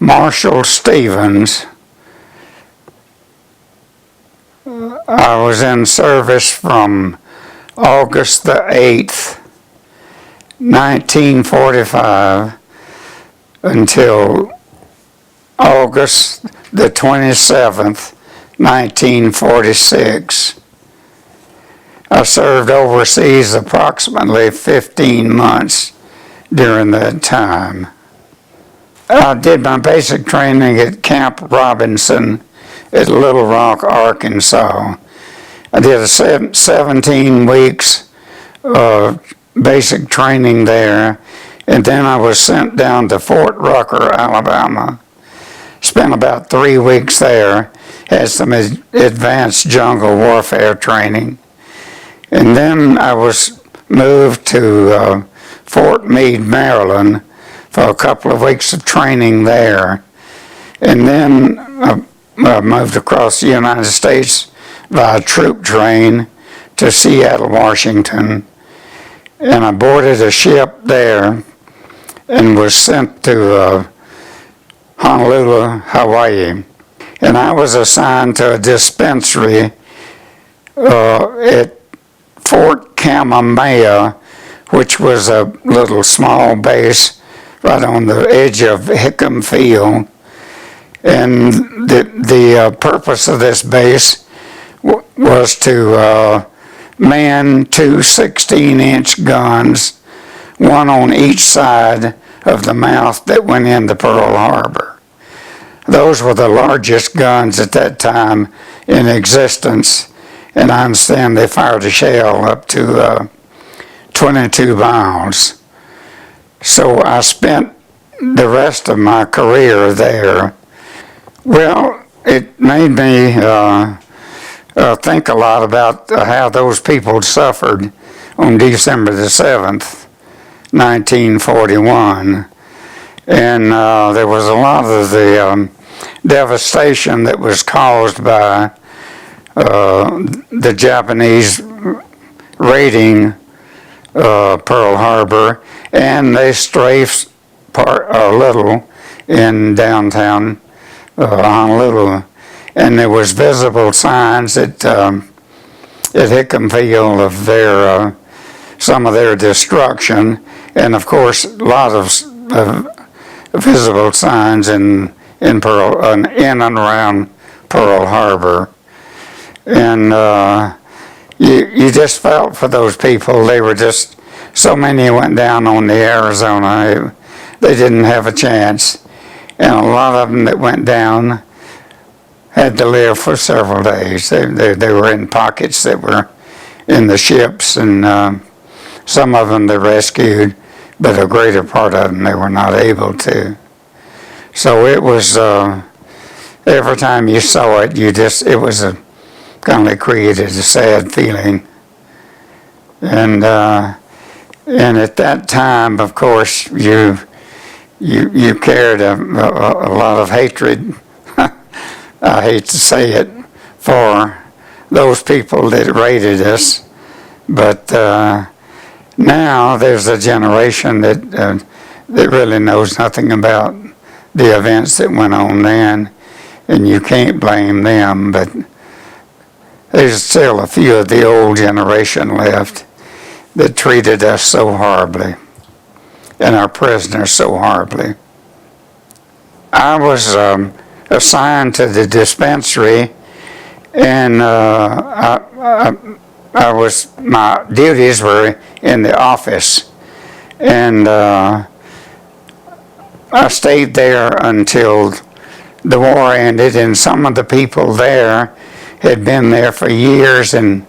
Marshall Stevens. I was in service from August the 8th, 1945 until August the 27th, 1946. I served overseas approximately 15 months during that time. I did my basic training at Camp Robinson at Little Rock, Arkansas. I did 17 weeks of basic training there, and then I was sent down to Fort Rucker, Alabama. Spent about 3 weeks there, had some advanced jungle warfare training. And then I was moved to Fort Meade, Maryland, for a couple of weeks of training there. And then I moved across the United States via troop train to Seattle, Washington. And I boarded a ship there and was sent to Honolulu, Hawaii. And I was assigned to a dispensary at Fort Kamehameha, which was a little small base right on the edge of Hickam Field. And the purpose of this base was to man two 16-inch guns, one on each side of the mouth that went into Pearl Harbor. Those were the largest guns at that time in existence, and I understand they fired a shell up to 22 miles. So I spent the rest of my career there. Well, it made me think a lot about how those people suffered on December the 7th, 1941. And there was a lot of the devastation that was caused by the Japanese raiding Pearl Harbor, and they strafed a little in downtown Honolulu, and there was visible signs at Hickam Field of their some of their destruction, and of course a lot of visible signs in and around Pearl Harbor, and you just felt for those people. They were just, so many went down on the Arizona, they didn't have a chance. And a lot of them that went down had to live for several days. They were in pockets that were in the ships, and some of them they rescued, but a greater part of them they were not able to. So it was, every time you saw it, it was kind of created a sad feeling. And at that time, of course, you carried a lot of hatred, I hate to say it, for those people that raided us. But now there's a generation that really knows nothing about the events that went on then, and you can't blame them. But there's still a few of the old generation left that treated us so horribly, and our prisoners so horribly. I was assigned to the dispensary, and my duties were in the office, and I stayed there until the war ended, and some of the people there had been there for years, and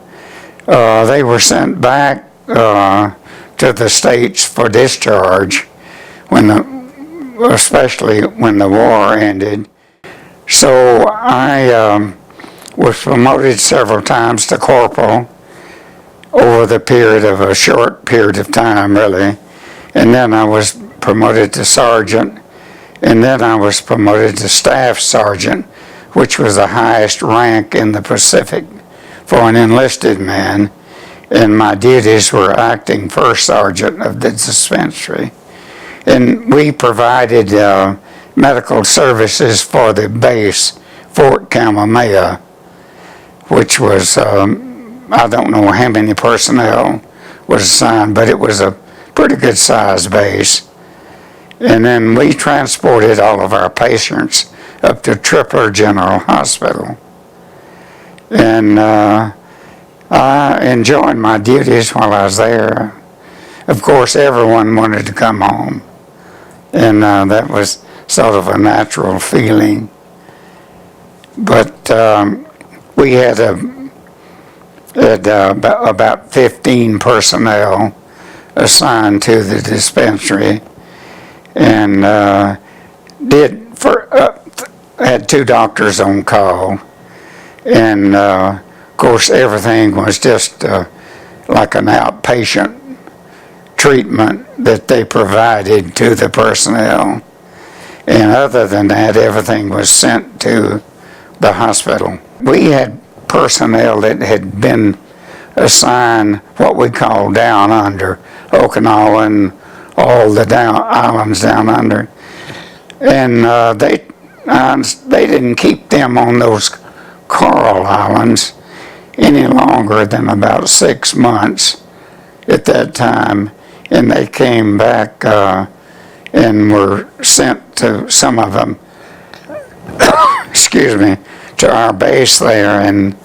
they were sent back to the States for discharge when especially when the war ended. So I was promoted several times to corporal over the period of a short period of time, really. And then I was promoted to sergeant, and then I was promoted to staff sergeant, which was the highest rank in the Pacific for an enlisted man. And my duties were acting first sergeant of the dispensary. And we provided medical services for the base, Fort Kamehameha, which was, I don't know how many personnel was assigned, but it was a pretty good sized base. And then we transported all of our patients up to Tripler General Hospital. And I enjoyed my duties while I was there. Of course, everyone wanted to come home, and that was sort of a natural feeling. But we had about 15 personnel assigned to the dispensary, and had 2 doctors on call, and of course everything was just like an outpatient treatment that they provided to the personnel. And other than that, everything was sent to the hospital. We had personnel that had been assigned what we call down under, Okinawa and all the islands down under. And they didn't keep them on those coral islands any longer than about 6 months at that time. And they came back and were sent to, some of them, excuse me, to our base there. And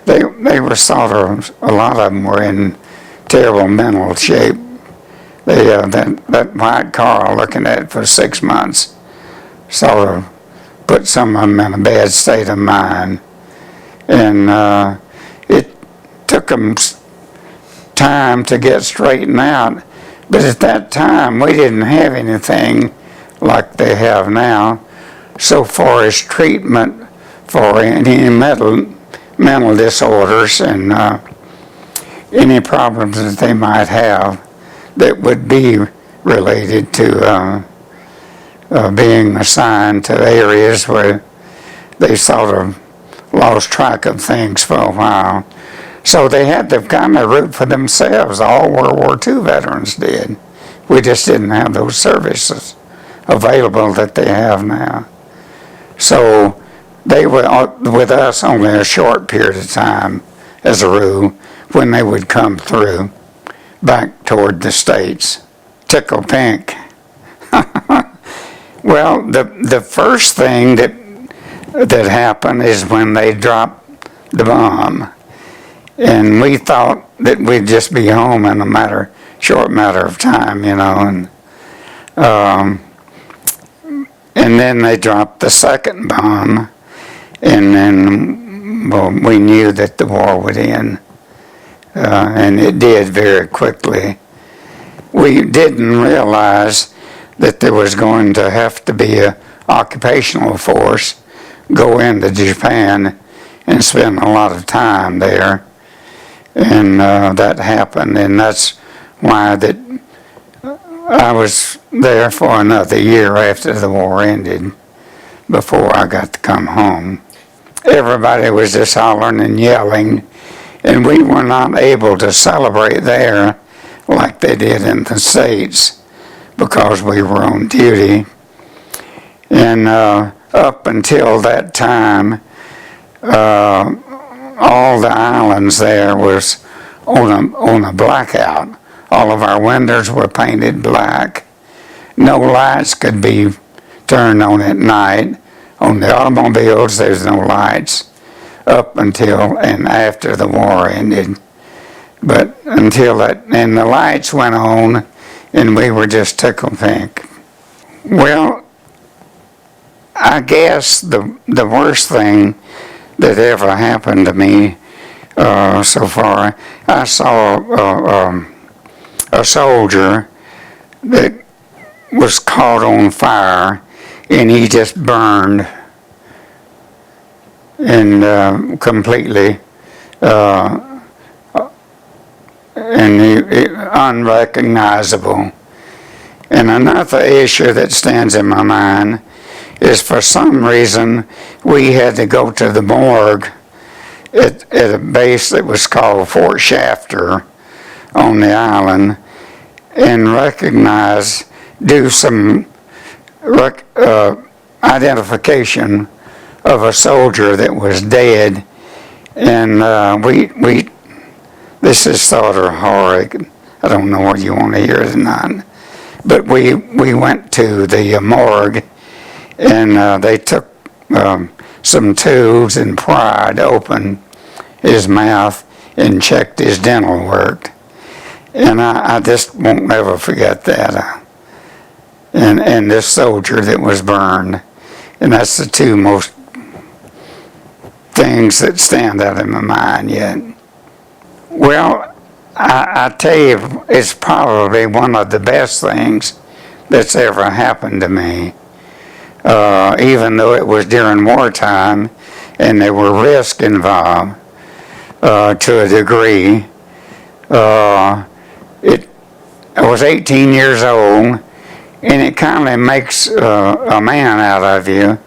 they were sort of, a lot of them were in terrible mental shape. That white coral, looking at it for 6 months, sort of put some of them in a bad state of mind. And it took them time to get straightened out. But at that time, we didn't have anything like they have now, so far as treatment for any mental disorders and any problems that they might have that would be related to being assigned to areas where they sort of lost track of things for a while. So they had to kind of root for themselves. All World War II veterans did. We just didn't have those services available that they have now. So they were with us only a short period of time, as a rule, when they would come through back toward the States. Tickle pink. Well, the first thing that happened is when they dropped the bomb. And we thought that we'd just be home in a short matter of time, and then they dropped the second bomb, and then we knew that the war would end, and it did very quickly. We didn't realize that there was going to have to be an occupational force go into Japan and spend a lot of time there. And that happened, and that's why that I was there for another year after the war ended, before I got to come home. Everybody was just hollering and yelling, and we were not able to celebrate there like they did in the States because we were on duty. And up until that time, all the islands there was on a blackout. All of our windows were painted black. No lights could be turned on at night. On the automobiles, there's no lights up until and after the war ended. But until that, and the lights went on, and we were just tickled pink. Well, I guess the worst thing that ever happened to me so far, I saw a soldier that was caught on fire, and he just burned and completely and unrecognizable. And another issue that stands in my mind is, for some reason, we had to go to the morgue at a base that was called Fort Shafter on the island and do some identification of a soldier that was dead. And this is sort of horrid. I don't know whether you want to hear it or not. But we went to the morgue, and they took some tubes and pried open his mouth and checked his dental work. And I just won't ever forget that. And this soldier that was burned. And that's the two most things that stand out in my mind yet. Well, I tell you, it's probably one of the best things that's ever happened to me. Even though it was during wartime and there were risks involved to a degree. I was 18 years old, and it kind of makes a man out of you.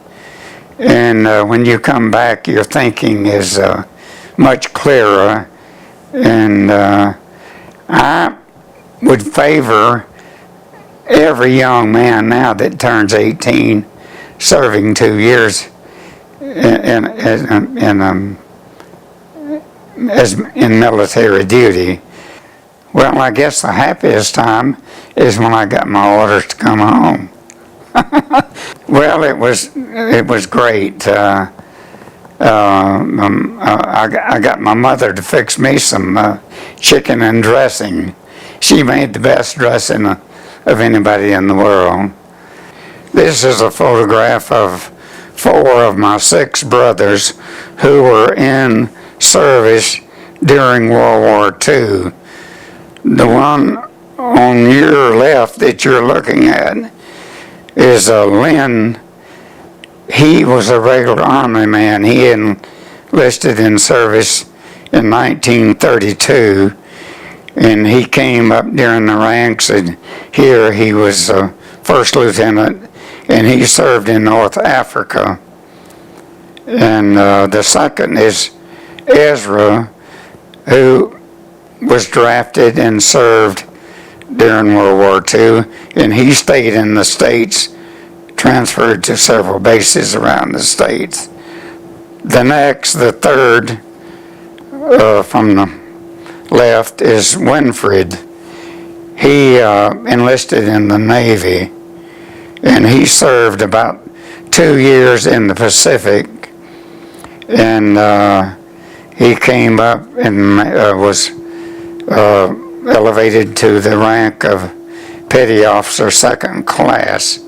And when you come back, your thinking is much clearer. And I would favor every young man now that turns 18 serving 2 years in military duty. Well, I guess the happiest time is when I got my orders to come home. Well, it was great. I got my mother to fix me some chicken and dressing. She made the best dressing of anybody in the world. This is a photograph of 4 of my 6 brothers who were in service during World War II. The one on your left that you're looking at is Lynn. He was a regular Army man. He enlisted in service in 1932, and he came up during the ranks, and here he was first lieutenant, and he served in North Africa. And the second is Ezra, who was drafted and served during World War II, and he stayed in the States, transferred to several bases around the States. The third from the left is Winfred. He enlisted in the Navy, and he served about 2 years in the Pacific, and he came up and was elevated to the rank of Petty Officer Second Class.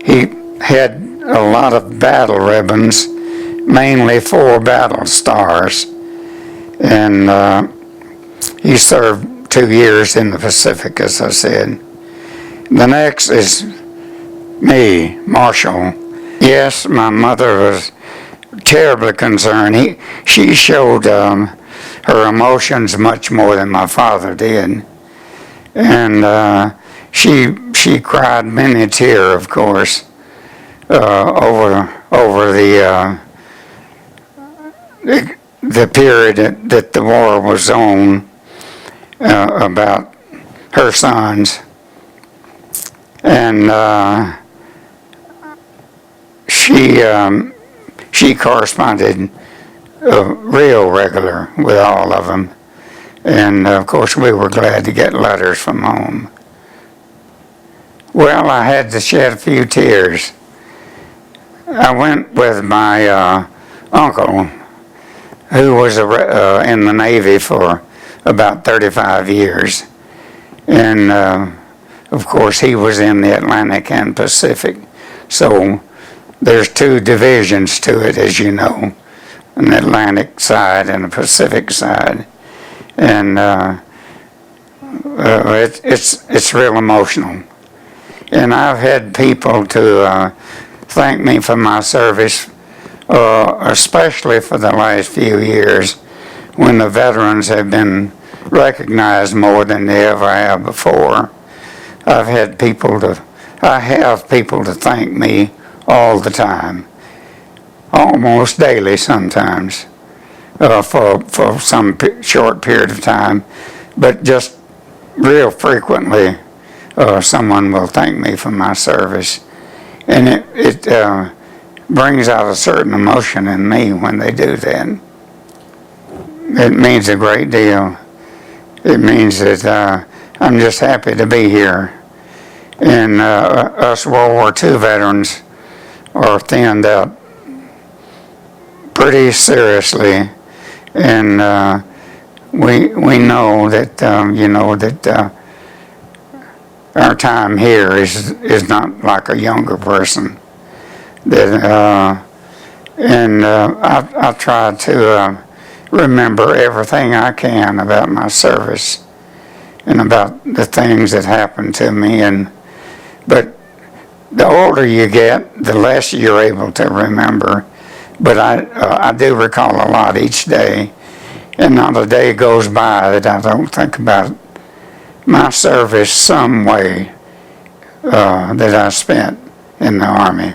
He had a lot of battle ribbons, mainly 4 battle stars, and he served 2 years in the Pacific, as I said. The next is me, Marshall. Yes, my mother was terribly concerned. She showed her emotions much more than my father did, and she cried many a tear, of course, over the period that the war was on, about her sons, and she corresponded real regular with all of them, and of course we were glad to get letters from home. Well, I had to shed a few tears. I went with my uncle, who was in the Navy for about 35 years, and of course he was in the Atlantic and Pacific, so there's 2 divisions to it, as you know, an Atlantic side and a Pacific side, and it's real emotional. And I've had people to thank me for my service, especially for the last few years when the veterans have been recognized more than they ever have before. I have people to thank me all the time, almost daily sometimes, for some short period of time, but just real frequently someone will thank me for my service. And it brings out a certain emotion in me when they do that. It means a great deal. It means that I'm just happy to be here. And us World War II veterans are thinned out pretty seriously, and we know that that our time here is not like a younger person. That I try to remember everything I can about my service and about the things that happened to me. But the older you get, the less you're able to remember. But I do recall a lot each day, and not a day goes by that I don't think about my service some way that I spent in the Army.